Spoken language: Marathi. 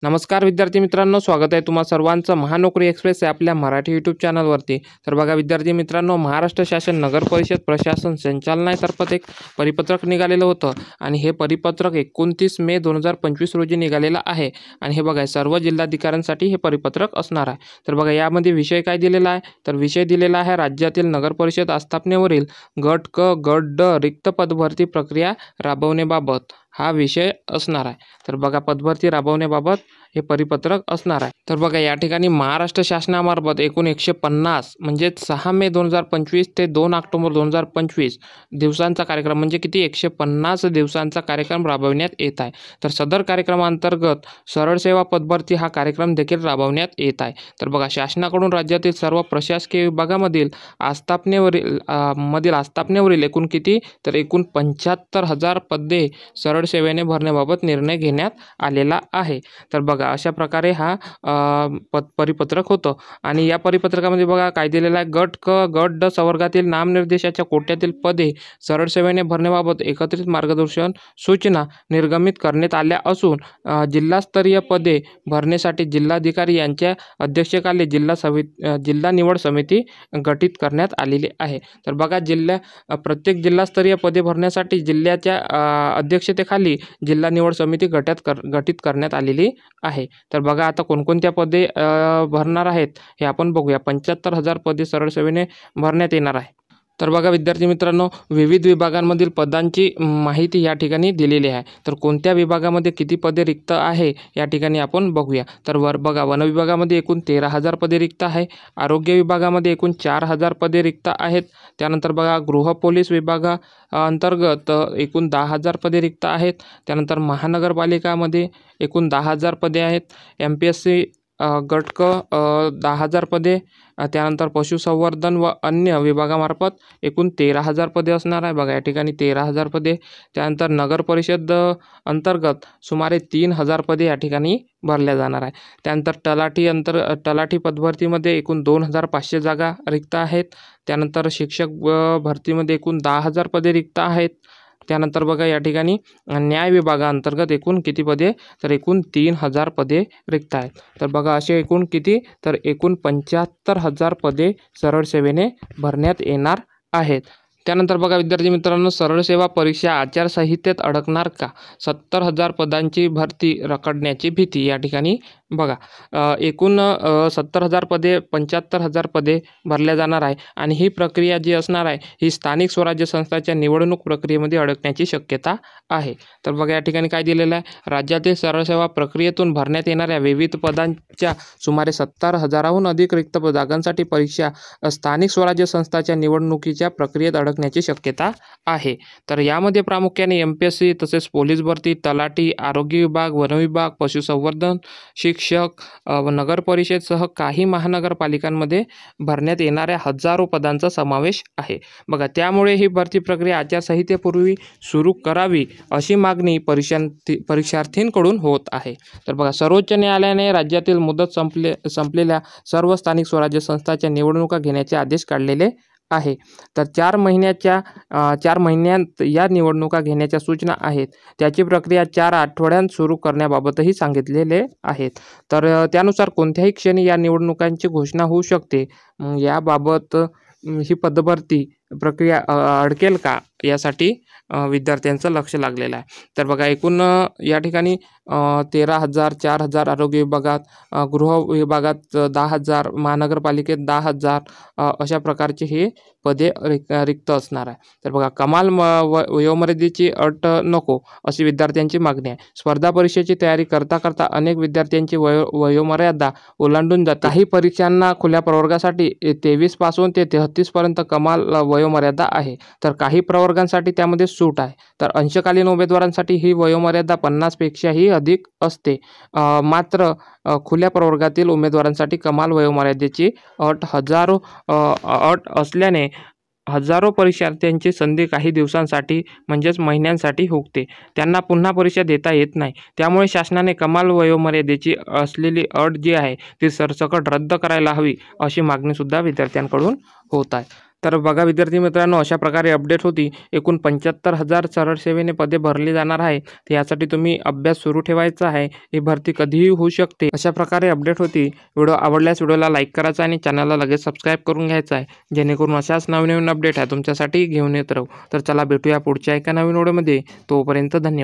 नमस्कार विद्यार्थी मित्रांनो, स्वागत आहे तुम्हा सर्वांचं महानोकरी एक्सप्रेस या आपल्या मराठी यूट्यूब चॅनलवरती। तर बघा विद्यार्थी मित्रांनो, महाराष्ट्र शासन नगर परिषद प्रशासन संचालनालयातर्फे एक परिपत्रक निघालेलं होतं आणि हे परिपत्रक 29 मे 2025 रोजी निघालेलं आहे। आणि हे बघा सर्व जिल्हाधिकाऱ्यांसाठी हे परिपत्रक असणार आहे। तर बघा यामध्ये विषय काय दिलेला आहे, तर विषय दिलेला आहे राज्यातील नगर परिषद आस्थापनेवरील गट क गट ड रिक्त पदभरती प्रक्रिया राबवण्याबाबत हा विषय असणार आहे। तर बघा पदभरती राबवण्याबाबत हे परिपत्रक असणार आहे। तर बघा या ठिकाणी महाराष्ट्र शासनामार्फत एकूण 150 म्हणजे 6 मे 2025 ते 2 ऑक्टोबर 2025 दिवसांचा कार्यक्रम म्हणजे किती 150 दिवसांचा कार्यक्रम राबवण्यात येत आहे। तर सदर कार्यक्रमांतर्गत सरळ सेवा पदभरती हा कार्यक्रम देखील राबवण्यात येत आहे। तर बघा शासनाकडून राज्यातील सर्व प्रशासकीय विभागामधील आस्थापनेवरील एकूण किती, तर एकूण 75,000 पदे सरळ सेवेने भरण्याबाबत निर्णय घेण्यात आलेला आहे। तर बघा अशा प्रकारे हा परिपत्रक होतं। आणि या परिपत्रकामध्ये बघा काय दिलेलं आहे, गट क गट ड संवर्गातील नामनिर्देशाच्या कोट्यातील पदे सरळ सेवेने भरण्याबाबत एकत्रित मार्गदर्शन सूचना निर्गमित करण्यात आल्या असून जिल्हास्तरीय पदे भरण्यासाठी जिल्हाधिकारी यांच्या अध्यक्षतेखाली जिल्हा निवड समिती गठीत करण्यात आलेली आहे। तर बघा प्रत्येक जिल्हास्तरीय पदे भरण्यासाठी जिल्ह्याच्या अध्यक्षतेखाली जिल्हा निवड समिती गठीत करण्यात आलेली आहे। तर बघा आता कोणकोणत्या पदे भरणार आहेत हे आपण बघूया। 75,000 पदे सरळ सेवेने भरण्यात येणार आहे। तर बघा विद्यार्थी मित्रांनो, विविध विभागांमधील पदांची माहिती या ठिकाणी दिलेली आहे। तर कोणत्या विभागामध्ये किती पदे रिक्त आहे या ठिकाणी आपण बघूया। तर बघा वन विभागामध्ये एकूण 13,000 पदे रिक्त आहे। आरोग्य विभागामध्ये एकूण 4,000 पदे रिक्त आहेत। त्यानंतर बघा गृह पोलीस विभागा अंतर्गत एकूण 10,000 पदे रिक्त आहेत। त्यानंतर महानगरपालिकामध्ये एकूण 10,000 पदे आहेत। MPSC गट क 10,000 पदे। त्यानंतर पशुसंवर्धन व अन्य विभागामार्फत एकूण 13,000 पदे असणार आहे। बघा या ठिकाणी 13,000 पदे। त्यानंतर नगर परिषद अंतर्गत सुमारे 3,000 पदे या ठिकाणी भरल्या जाणार आहे। त्यानंतर तलाठी पदभरतीमध्ये एकूण 2,500 जागा रिक्त आहेत। त्यानंतर शिक्षक भरतीमध्ये एकूण 10,000 पदे रिक्त आहेत। त्यानंतर बघा या ठिकाणी न्याय विभागाअंतर्गत एकूण किती पदे, तर एकूण 3,000 पदे रिक्त आहेत। तर बघा असे एकूण किती, तर एकूण 75,000 पदे सरळ सेवेने भरण्यात येणार आहेत। त्यानंतर बघा विद्यार्थी मित्रांनो, सरळ सेवा परीक्षा आचारसंहितेत अडकणार का? 70,000 पदांची भरती रखडण्याची भीती या ठिकाणी बघा एकूण 70,000 पदे 75,000 पदे भरल्या जाणार आहे। आणि ही प्रक्रिया जी असणार आहे ही स्थानिक स्वराज्य संस्थांच्या निवडणूक प्रक्रियेमध्ये अडकण्याची शक्यता आहे। तर बघा या ठिकाणी काय दिलेलं आहे, राज्यातील सरळ सेवा प्रक्रियेतून भरण्यात येणाऱ्या विविध पदांच्या सुमारे 70,000हून अधिक रिक्त जागांसाठी परीक्षा स्थानिक स्वराज्य संस्थांच्या निवडणुकीच्या प्रक्रियेत अडकण्याची शक्यता आहे। तर यामध्ये प्रामुख्याने MPSC तसेच पोलीस भरती, तलाठी, आरोग्य विभाग, वन विभाग, पशुसंवर्धन, शिक्षक व नगर परिषदसह काही महानगरपालिकांमध्ये भरण्यात येणाऱ्या हजारो पदांचा समावेश आहे। बघा त्यामुळे ही भरती प्रक्रिया आचारसंहितेपूर्वी सुरू करावी अशी मागणी परीक्षार्थींकडून होत आहे। तर बघा सर्वोच्च न्यायालयाने राज्यातील मुदत संपलेल्या सर्व स्थानिक स्वराज्य संस्थांच्या निवडणुका घेण्याचे आदेश काढलेले आहे। तर 4 महिन्यांत या निवडणुका घेण्याच्या सूचना आहेत। त्याची प्रक्रिया 4 आठवड्यांत सुरू करण्याबाबतही सांगितलेले आहेत। तर त्यानुसार कोणत्याही क्षणी या निवडणुकांची घोषणा होऊ शकते। याबाबत ही पदभरती प्रक्रिया अडकेल का यासाठी विद्यार्थ्यांचं लक्ष लागलेलं आहे। तर बघा एकूण या ठिकाणी 13,000, 4,000 आरोग्य विभागात, गृह विभागात 10,000, महानगरपालिकेत 10,000 अशा प्रकारचे हे पदे रिक्त असणार आहे। तर बघा कमाल वयोमर्यादेची अट नको अशी विद्यार्थ्यांची मागणी आहे। स्पर्धा परीक्षेची तयारी करता अनेक विद्यार्थ्यांची वयोमर्यादा ओलांडून जाते। काही परीक्षांना खुल्या प्रवर्गासाठी 23 पासून ते 33 पर्यंत कमाल वयोमर्यादा आहे। तर काही प्रवर्गांसाठी त्यामध्ये सूट आहे। तर अंशकालीन उमेदवारांसाठी ही वयोमर्यादा 50 पेक्षाही अधिक असते। मात्र खुल्या प्रवर्गातील उमेदवारांसाठी कमाल वयोमर्यादेची अट असल्याने हजारो परीक्षार्थ्यांची संधी काही दिवसांसाठी म्हणजेच महिन्यांसाठी हुकते। त्यांना पुन्हा परीक्षा देता येत नाही। त्यामुळे शासनाने कमाल वयोमर्यादेची असलेली अट जी आहे ती सरसकट रद्द करायला हवी अशी मागणी सुद्धा विद्यार्थ्यांकडून होत आहे। तर बघा विद्यार्थी मित्रांनो, अशा प्रकारे अपडेट होती. एकूण 75,000 सरळ सेवेने पदे भरली जाणार आहे. तर यासाठी तुम्ही अभ्यास सुरू ठेवायचा आहे. ही भरती कधीही होऊ शकते. अशा प्रकारे अपडेट होती. व्हिडिओ आवडल्यास व्हिडिओला लाईक करायचा आणि चॅनलला लगेच सबस्क्राईब करून घ्यायचं आहे, जेणेकरून अशाच नवीन अपडेट आहे तुमच्यासाठी घेऊन येत राहू. तर चला भेटूया पुढच्या एका नवीन व्हिडिओमध्ये. तोपर्यंत धन्यवाद.